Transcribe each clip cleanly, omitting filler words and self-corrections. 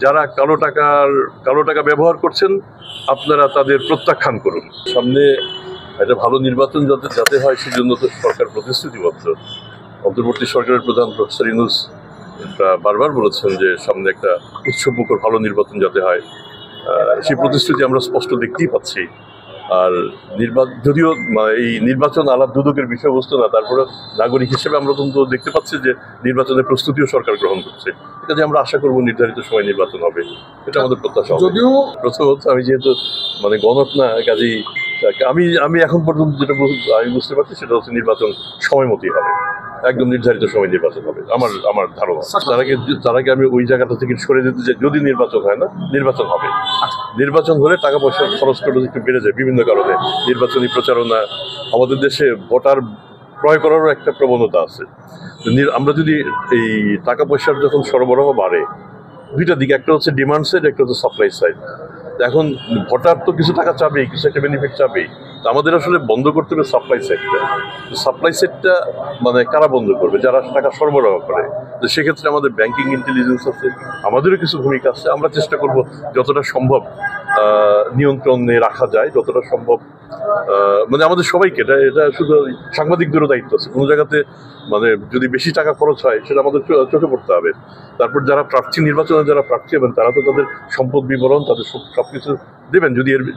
যারা কালো টাকা ব্যবহার করছেন আপনারা তাদের প্রত্যাখ্যান করুন। সামনে একটা ভালো নির্বাচন যাতে হয় সেজন্য তো সরকার প্রতিশ্রুতিবদ্ধ। অন্তর্বর্তী সরকারের প্রধান প্রফেসর ইউনূস বারবার বলেছেন যে সামনে একটা উৎসবমুখর ভালো নির্বাচন যাতে হয়, সেই প্রতিশ্রুতি আমরা স্পষ্ট দেখতেই পাচ্ছি। আর যদিও এই নির্বাচন আলাপ দুদকের বিষয়বস্তু না, তারপরে নাগরিক হিসেবে আমরা কিন্তু দেখতে পাচ্ছি যে নির্বাচনের প্রস্তুতিও সরকার গ্রহণ করছে। এটা যে আমরা আশা করবো নির্ধারিত সময় নির্বাচন হবে, এটা আমাদের প্রত্যাশা। যদিও প্রথমত আমি যেহেতু গণক না, কাজেই আমি এখন পর্যন্ত যেটা আমি বুঝতে পারছি সেটা হচ্ছে নির্বাচন সময় মতোই হবে, একদম নির্ধারিত সময় নির্বাচন হবে আমার ধারণা। তার আগে আমি ওই জায়গাটা থেকে সরে যেতে চাই। যদি নির্বাচন হয় না, নির্বাচন হবে। নির্বাচন হলে টাকা পয়সা খরচ করতে একটু বেড়ে যায় বিভিন্ন কারণে, নির্বাচনী প্রচারণা, আমাদের দেশে ভোটার ক্রয় করারও একটা প্রবণতা আছে। আমরা যদি এই টাকা পয়সার যখন সরবরাহ বাড়ে, দুইটা দিক, একটা হচ্ছে ডিমান্ড সাইড, একটা হচ্ছে সাপ্লাই সাইড। এখন ভোটার তো কিছু টাকা চাবেই, কিছু একটা বেনিফিট চাবেই। আমাদের আসলে বন্ধ করতে হবে সাপ্লাই সাইডটা। সাপ্লাই সাইডটা কারা বন্ধ করবে? যারা টাকা সরবরাহ করে। তো সেক্ষেত্রে আমাদের ব্যাংকিং ইন্টেলিজেন্স আছে, আমাদেরও কিছু ভূমিকা আছে। আমরা চেষ্টা করব যতটা সম্ভব নিয়ন্ত্রণে রাখা যায়, যতটা সম্ভব আমাদের সবাইকে। এটা শুধু সাংবাদিকদেরও দায়িত্ব আছে। কোনো জায়গাতে যদি বেশি টাকা খরচ হয় সেটা আমাদের চোখে পড়তে হবে। তারপর যারা নির্বাচনে যারা প্রার্থী হবেন তারা তো তাদের সম্পদ বিবরণ, তাদের সবকিছু দেবেন।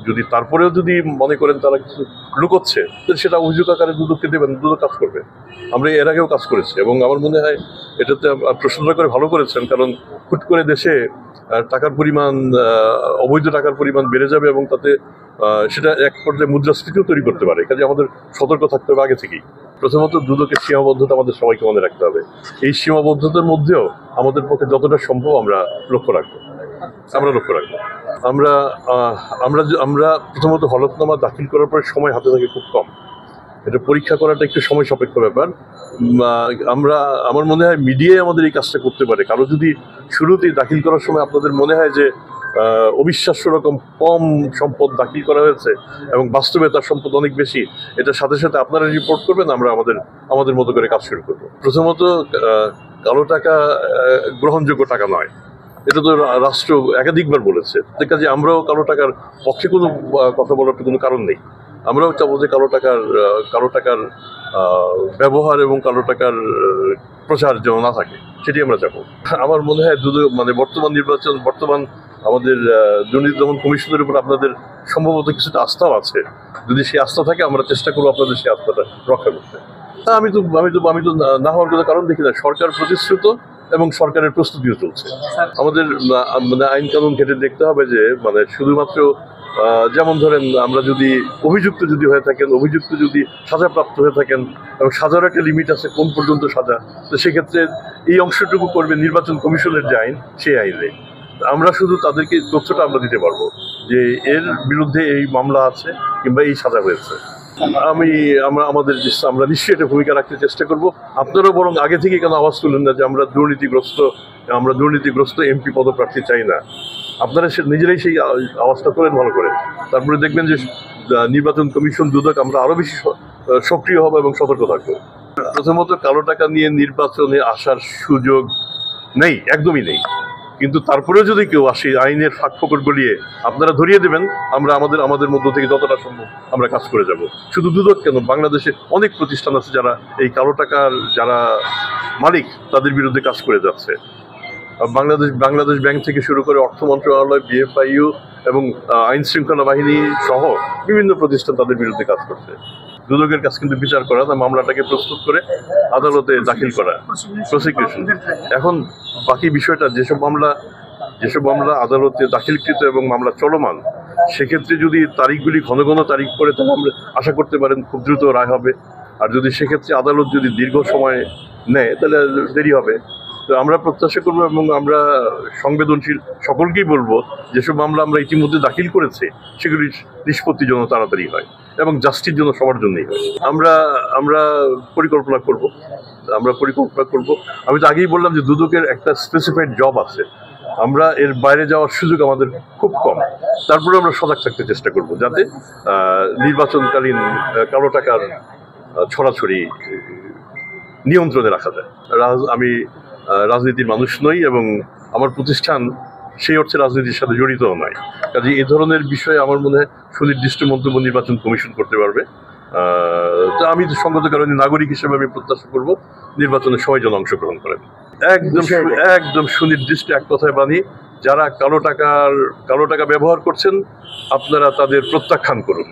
যদি তারপরেও যদি মনে করেন তারা কিছু লুকোচ্ছে, সেটা অভিযোগ আকারে দুদককে দেবেন, দুদক কাজ করবে। আমরা এর আগেও কাজ করেছি এবং আমার মনে হয় এটাতে প্রশংসা করে ভালো করেছেন, কারণ হুট করে দেশে টাকার পরিমাণ, অবৈধ টাকার পরিমাণ বেড়ে যাবে এবং তাতে সেটা এক পর্যায়ে মুদ্রাস্ফীতিও তৈরি করতে পারে। কাজে আমাদের সতর্ক থাকতে হবে আগে থেকেই। প্রথমত দুদকের সীমাবদ্ধতা আমাদের সবাইকে মনে রাখতে হবে। এই সীমাবদ্ধতার মধ্যেও আমাদের পক্ষে যতটা সম্ভব আমরা লক্ষ্য রাখবো। আমরা প্রথমত হলফনামা দাখিল করার পরে সময় হাতে থাকে খুব কম। এটা পরীক্ষা করাটা একটু সময় সাপেক্ষ ব্যাপার। আমার মনে হয় মিডিয়ায় আমাদের এই কাজটা করতে পারে। কারো যদি শুরুতেই দাখিল করার সময় আপনাদের মনে হয় যে অবিশ্বাস্য রকম কম সম্পদ দাখিল করা হয়েছে এবং বাস্তবে তার সম্পদ অনেক বেশি, এটার সাথে সাথে আপনারা রিপোর্ট করবেন, আমরা আমাদের মতো করে কাজ শুরু করবো। প্রথমত কালো টাকা গ্রহণযোগ্য টাকা নয়, এটা তো রাষ্ট্র একাধিকবার বলেছে। কাজে আমরাও কালো টাকার পক্ষে কোনো কথা বলার কোনো কারণ নেই। আমরাও চাবো যে কালো টাকার ব্যবহার এবং কালো টাকার প্রচার যেন না থাকে, সেটি আমরা চাবো। আমার মনে হয় বর্তমান আমাদের দুর্নীতি দমন কমিশনের উপর আপনাদের সম্ভবত কিছুটা আস্থাও আছে। যদি সেই আস্থা থাকে আমরা চেষ্টা করবো আপনাদের সেই আস্থাটা রক্ষা করতে। আমি তো না হওয়ার কোনো কারণ দেখি না। সরকার প্রতিশ্রুত এবং সরকারের প্রস্তুতিও চলছে। আমাদের আইন কানুন ঘেঁটে দেখতে হবে যে শুধুমাত্র যেমন ধরেন আমরা যদি অভিযুক্ত হয়ে থাকেন, অভিযুক্ত যদি সাজাপ্রাপ্ত হয়ে থাকেন এবং সাজার একটা লিমিট আছে কোন পর্যন্ত সাজা, তো সেক্ষেত্রে এই অংশটুকু করবে নির্বাচন কমিশনের যে আইন, সেই আইনে আমরা শুধু তাদেরকে তথ্যটা আমরা দিতে পারবো যে এর বিরুদ্ধে এই মামলা আছে কিংবা এই সাজা হয়েছে। আমরা নিশ্চয়ই এটা ভূমিকা রাখতে চেষ্টা করব। আপনারাও বরং আগে থেকে কেন আওয়াজ তুলেন না যে আমরা দুর্নীতিগ্রস্ত এমপি পদপ্রার্থী চাই না। আপনারা নিজেরাই সেই আওয়াজটা করেন ভালো করে। তারপরে দেখবেন যে নির্বাচন কমিশন, দুদক, আমরা আরো বেশি সক্রিয় হবো এবং সতর্ক থাকবো। প্রথমত কালো টাকা নিয়ে নির্বাচনে আসার সুযোগ নেই, একদমই নেই। কিন্তু তারপরেও যদি কেউ আসে আইনের ফাঁক ফোকর গলিয়ে আপনারা ধরিয়ে দেবেন, আমরা আমাদের মধ্য থেকে যতটা সম্ভব আমরা কাজ করে যাব। শুধু দুদক কেন, বাংলাদেশে অনেক প্রতিষ্ঠান আছে যারা এই কালো টাকার যারা মালিক তাদের বিরুদ্ধে কাজ করে যাচ্ছে। বাংলাদেশ ব্যাংক থেকে শুরু করে অর্থ মন্ত্রণালয়, বিএফআইইউ এবং আইন শৃঙ্খলা বাহিনী সহ বিভিন্ন প্রতিষ্ঠান তাদের বিরুদ্ধে কাজ করছে। দুদকের কাজ কিন্তু বিচার করা, তার মামলাটাকে প্রস্তুত করে আদালতে দাখিল করা, প্রসিকিউশন। এখন বাকি বিষয়টা যেসব মামলা আদালতে দাখিলকৃত এবং মামলা চলমান, সেক্ষেত্রে যদি তারিখগুলি ঘন ঘন তারিখ করে, তাহলে আমরা আশা করতে পারেন খুব দ্রুত রায় হবে। আর যদি সেক্ষেত্রে আদালত যদি দীর্ঘ সময় নেয় তাহলে দেরি হবে। তো আমরা প্রত্যাশা করবো এবং আমরা সংবেদনশীল সকলকেই বলবো যেসব মামলা আমরা ইতিমধ্যে দাখিল করেছি সেগুলির নিষ্পত্তি যেন তাড়াতাড়ি হয় এবং জাস্টিস জন্য সবার জন্যই হয়। আমরা পরিকল্পনা করব। আমি তো আগেই বললাম যে দুদকের একটা স্পেসিফাইড জব আছে, আমরা এর বাইরে যাওয়ার সুযোগ আমাদের খুব কম। তারপরে আমরা সজাগ থাকতে চেষ্টা করব যাতে নির্বাচনকালীন কালো টাকার ছড়াছড়ি নিয়ন্ত্রণে রাখা যায়। আমি রাজনীতির মানুষ নই এবং আমার প্রতিষ্ঠান সেই অর্থে রাজনীতির সাথে জড়িতও নয়। কাজে এই ধরনের বিষয়ে আমার মনে হয় সুনির্দিষ্ট মন্তব্য নির্বাচন কমিশন করতে পারবে। তো আমি সঙ্গত কারণে নাগরিক হিসেবে আমি প্রত্যাশা করব নির্বাচনে সবাই যেন অংশগ্রহণ করেন। একদম সুনির্দিষ্ট এক কথায় বাণী, যারা কালো টাকা ব্যবহার করছেন আপনারা তাদের প্রত্যাখ্যান করুন।